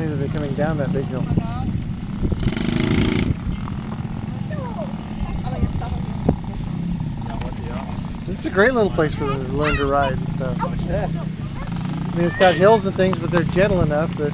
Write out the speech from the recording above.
funny that they're coming down that big hill. This is a great little place for them to learn to ride and stuff. Yeah. I mean, it's got hills and things, but they're gentle enough that